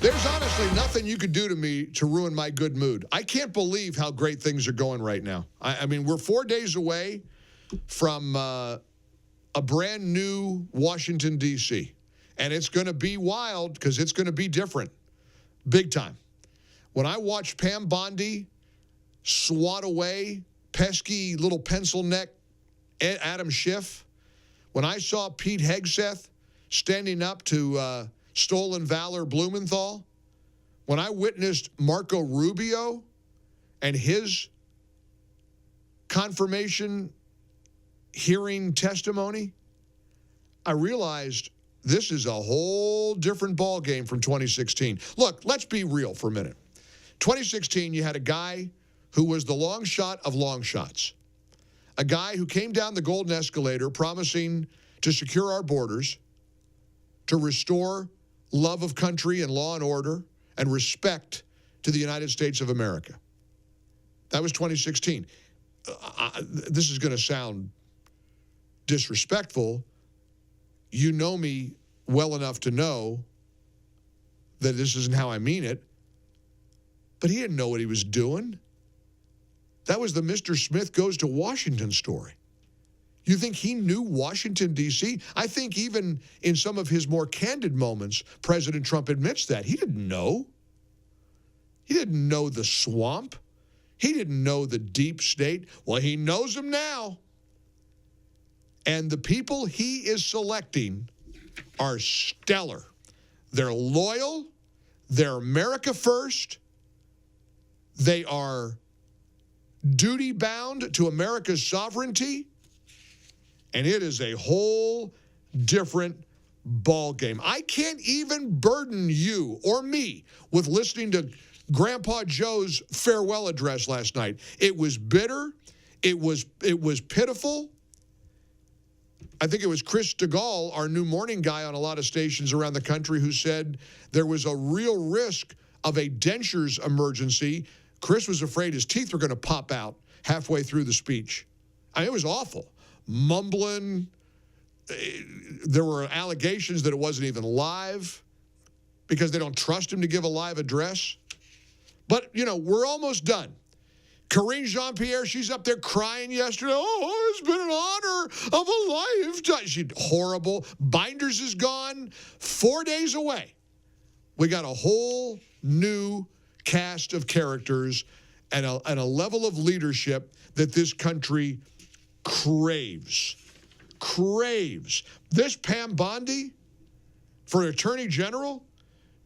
There's honestly nothing you could do to me to ruin my good mood. I can't believe how great things are going right now. I mean, we're 4 days away from a brand new Washington, D.C., and it's going to be wild because it's going to be different. Big time. When I watched Pam Bondi swat away pesky little pencil neck Adam Schiff, when I saw Pete Hegseth standing up to Stolen Valor Blumenthal, when I witnessed Marco Rubio and his confirmation hearing testimony, I realized this is a whole different ballgame from 2016. Look, let's be real for a minute. 2016, you had a guy who was the long shot of long shots, a guy who came down the golden escalator promising to secure our borders, to restore love of country and law and order and respect to the United States of America. That was 2016. This is going to sound disrespectful. You know me well enough to know that this isn't how I mean it, but he didn't know what he was doing. That was the Mr. Smith Goes to Washington story. You think he knew Washington, D.C.? I think even in some of his more candid moments, President Trump admits that. He didn't know. He didn't know the swamp. He didn't know the deep state. Well, he knows them now. And the people he is selecting are stellar. They're loyal. They're America first. They are duty-bound to America's sovereignty. And it is a whole different ballgame. I can't even burden you or me with listening to Grandpa Joe's farewell address last night. It was bitter. It was pitiful. I think it was Chris DeGaulle, our new morning guy on a lot of stations around the country, who said there was a real risk of a dentures emergency. Chris was afraid his teeth were going to pop out halfway through the speech. I mean, it was awful. Mumbling. There were allegations that it wasn't even live because they don't trust him to give a live address. But, you know, we're almost done. Karine Jean-Pierre, she's up there crying yesterday. Oh, it's been an honor of a lifetime. She's horrible. Binders is gone. 4 days away. We got a whole new cast of characters and a level of leadership that this country craves. This Pam Bondi for Attorney General?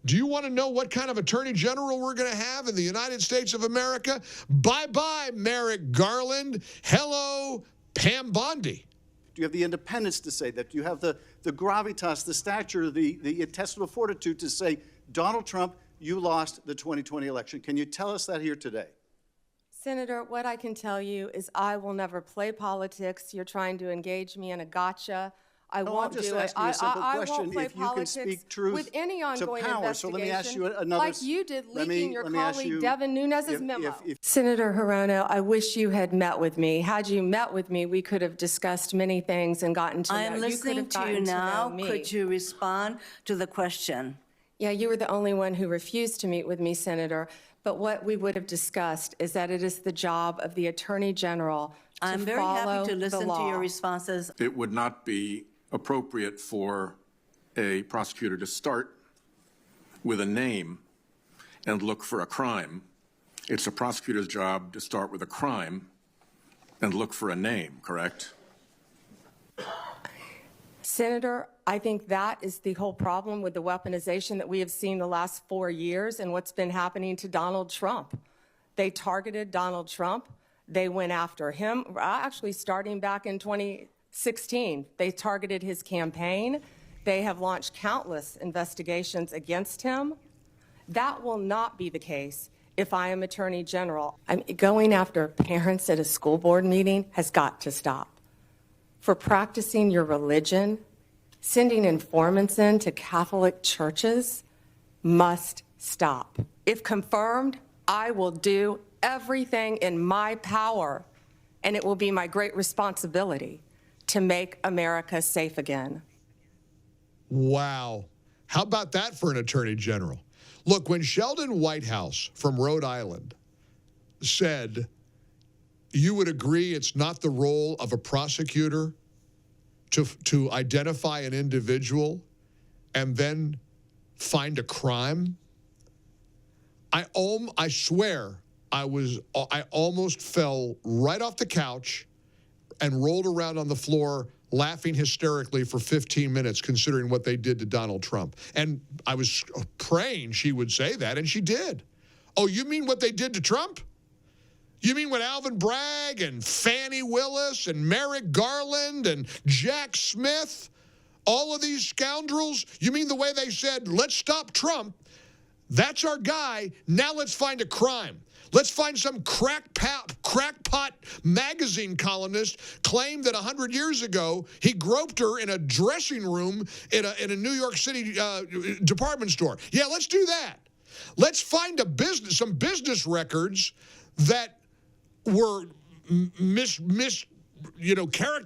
Do you want to know what kind of Attorney General we're going to have in the United States of America? Bye-bye, Merrick Garland. Hello, Pam Bondi. Do you have the independence to say that? Do you have the gravitas, the stature, the intestinal fortitude to say, Donald Trump, you lost the 2020 election? Can you tell us that here today? Senator, what I can tell you is I will never play politics. You're trying to engage me in a gotcha. I won't do it. I won't play politics with any ongoing investigation. So let me ask you another. Like you did leaking your colleague Devin Nunes's memo. Senator Hirono, I wish you had met with me. Had you met with me, we could have discussed many things and gotten to know. I am listening to you now. Could you respond to the question? Yeah, you were the only one who refused to meet with me, Senator. But what we would have discussed is that it is the job of the Attorney General to follow the law. I'm very happy to listen to your responses. It would not be appropriate for a prosecutor to start with a name and look for a crime. It's a prosecutor's job to start with a crime and look for a name, correct? Senator, I think that is the whole problem with the weaponization that we have seen the last 4 years and what's been happening to Donald Trump. They targeted Donald Trump. They went after him, actually starting back in 2016. They targeted his campaign. They have launched countless investigations against him. That will not be the case if I am Attorney General. Going after parents at a school board meeting has got to stop. For practicing your religion, sending informants into Catholic churches must stop. If confirmed, I will do everything in my power, and it will be my great responsibility to make America safe again. Wow. How about that for an Attorney General? Look, when Sheldon Whitehouse from Rhode Island said, you would agree it's not the role of a prosecutor to identify an individual and then find a crime, I swear I almost fell right off the couch and rolled around on the floor laughing hysterically for 15 minutes considering what they did to Donald Trump. And I was praying she would say that, and she did. Oh, you mean what they did to Trump? You mean what Alvin Bragg and Fannie Willis and Merrick Garland and Jack Smith, all of these scoundrels, you mean the way they said, let's stop Trump? That's our guy. Now let's find a crime. Let's find some crackpot magazine columnist claimed that 100 years ago he groped her in a dressing room in a New York City department store. Yeah, let's do that. Let's find some business records that were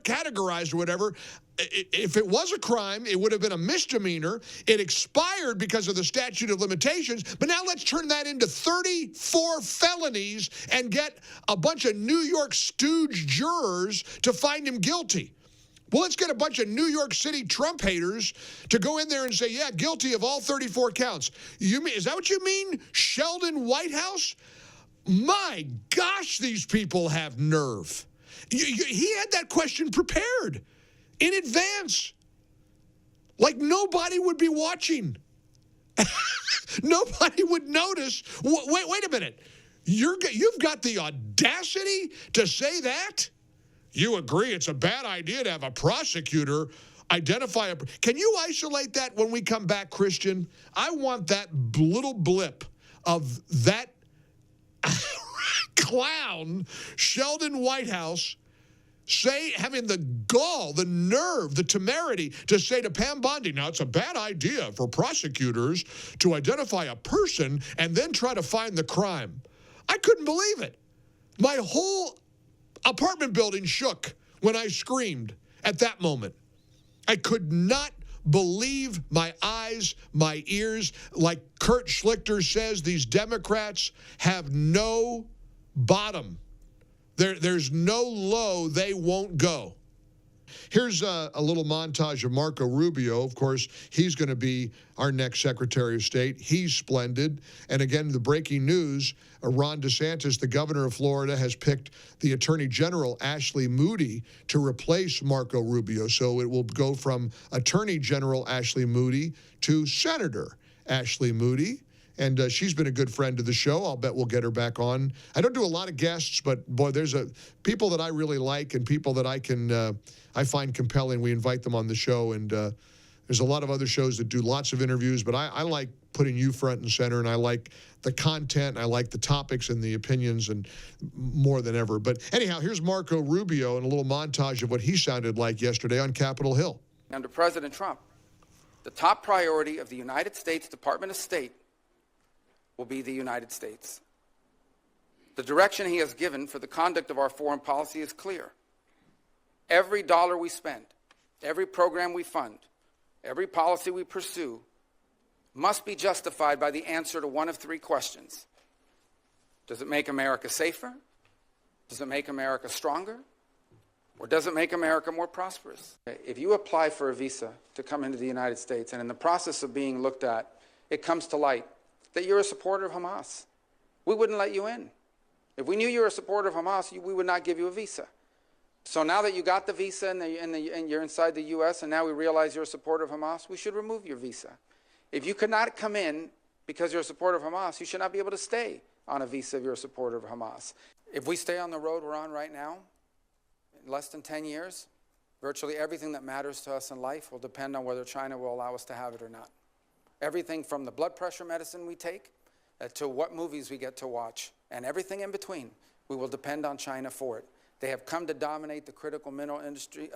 categorized or whatever. If it was a crime, it would have been a misdemeanor. It expired because of the statute of limitations, but now let's turn that into 34 felonies and get a bunch of New York stooge jurors to find him guilty. Well, let's get a bunch of New York City Trump haters to go in there and say, yeah, guilty of all 34 counts. Is that what you mean, Sheldon Whitehouse? My gosh, these people have nerve. He had that question prepared in advance. Like nobody would be watching. Nobody would notice. Wait a minute. You've got the audacity to say that? You agree it's a bad idea to have a prosecutor identify a... Can you isolate that when we come back, Christian? I want that little blip of that clown, Sheldon Whitehouse, having the gall, the nerve, the temerity to say to Pam Bondi, now it's a bad idea for prosecutors to identify a person and then try to find the crime. I couldn't believe it. My whole apartment building shook when I screamed at that moment. I could not believe my eyes, my ears. Like Kurt Schlichter says, these Democrats have no bottom. There's no low they won't go. Here's a little montage of Marco Rubio. Of course, he's going to be our next Secretary of State. He's splendid. And again, the breaking news, Ron DeSantis, the governor of Florida, has picked the Attorney General, Ashley Moody, to replace Marco Rubio. So it will go from Attorney General Ashley Moody to Senator Ashley Moody. And she's been a good friend to the show. I'll bet we'll get her back on. I don't do a lot of guests, but boy, there's people that I really like and people that I find compelling. We invite them on the show, and there's a lot of other shows that do lots of interviews, but I like putting you front and center, and I like the content, I like the topics and the opinions, and more than ever. But anyhow, here's Marco Rubio and a little montage of what he sounded like yesterday on Capitol Hill. Under President Trump, the top priority of the United States Department of State will be the United States. The direction he has given for the conduct of our foreign policy is clear. Every dollar we spend, every program we fund, every policy we pursue must be justified by the answer to one of three questions. Does it make America safer? Does it make America stronger? Or does it make America more prosperous? If you apply for a visa to come into the United States, and in the process of being looked at, it comes to light that you're a supporter of Hamas, we wouldn't let you in. If we knew you were a supporter of Hamas, we would not give you a visa. So now that you got the visa and you're inside the U.S. and now we realize you're a supporter of Hamas, we should remove your visa. If you could not come in because you're a supporter of Hamas, you should not be able to stay on a visa if you're a supporter of Hamas. If we stay on the road we're on right now, in less than 10 years, virtually everything that matters to us in life will depend on whether China will allow us to have it or not. Everything from the blood pressure medicine we take to what movies we get to watch, and everything in between, we will depend on China for it. They have come to dominate the critical mineral industry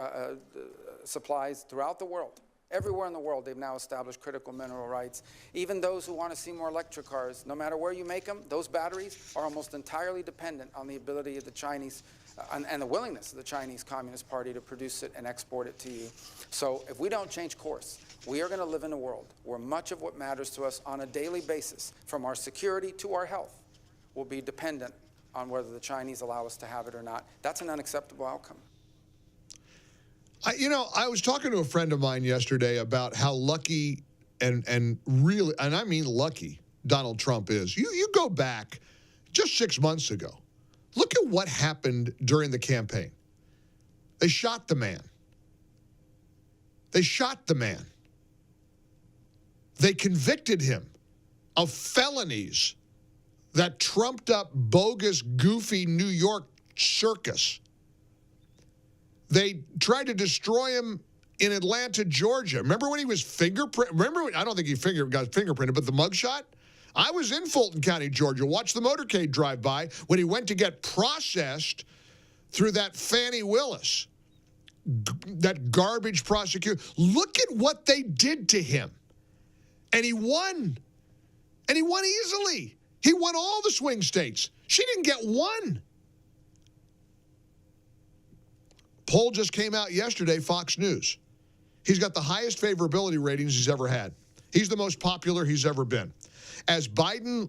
supplies throughout the world, Everywhere in the world, they've now established critical mineral rights. Even those who want to see more electric cars, no matter where you make them, those batteries are almost entirely dependent on the ability of the Chinese and the willingness of the Chinese Communist Party to produce it and export it to you. So if we don't change course, we are going to live in a world where much of what matters to us on a daily basis, from our security to our health, will be dependent on whether the Chinese allow us to have it or not. That's an unacceptable outcome. I was talking to a friend of mine yesterday about how lucky and really, and I mean lucky, Donald Trump is. You go back just 6 months ago. Look at what happened during the campaign. They shot the man. They shot the man. They convicted him of felonies that trumped up bogus, goofy New York circus. They tried to destroy him in Atlanta, Georgia. Remember when he was fingerprinted? I don't think he got fingerprinted, but the mugshot? I was in Fulton County, Georgia. Watched the motorcade drive by when he went to get processed through that Fannie Willis, that garbage prosecutor. Look at what they did to him. And he won. And he won easily. He won all the swing states. She didn't get one. Poll just came out yesterday, Fox News. He's got the highest favorability ratings he's ever had. He's the most popular he's ever been. As Biden,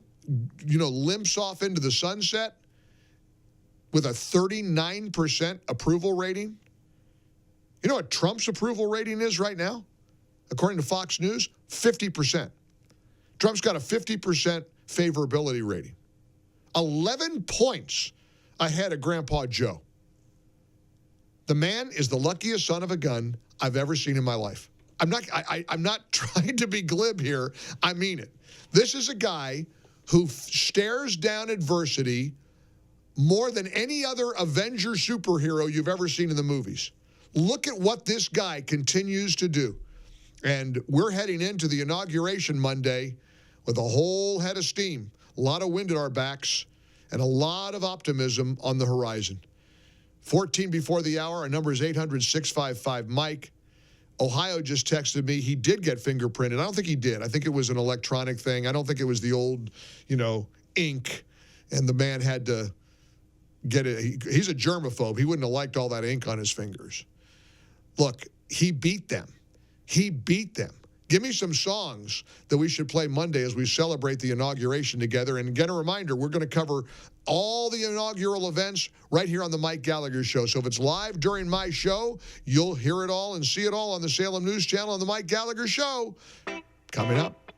limps off into the sunset with a 39% approval rating, you know what Trump's approval rating is right now? According to Fox News, 50%. Trump's got a 50% favorability rating. 11 points ahead of Grandpa Joe. The man is the luckiest son of a gun I've ever seen in my life. I'm not trying to be glib here. I mean it. This is a guy who stares down adversity more than any other Avenger superhero you've ever seen in the movies. Look at what this guy continues to do. And we're heading into the inauguration Monday with a whole head of steam, a lot of wind at our backs, and a lot of optimism on the horizon. 14 before the hour, our number is 800-655-MIKE. Ohio just texted me. He did get fingerprinted. I don't think he did. I think it was an electronic thing. I don't think it was the old, ink, and the man had to get it. He's a germaphobe. He wouldn't have liked all that ink on his fingers. Look, he beat them. He beat them. Give me some songs that we should play Monday as we celebrate the inauguration together. And again, a reminder, we're going to cover all the inaugural events right here on the Mike Gallagher Show. So if it's live during my show, you'll hear it all and see it all on the Salem News Channel on the Mike Gallagher Show. Coming up.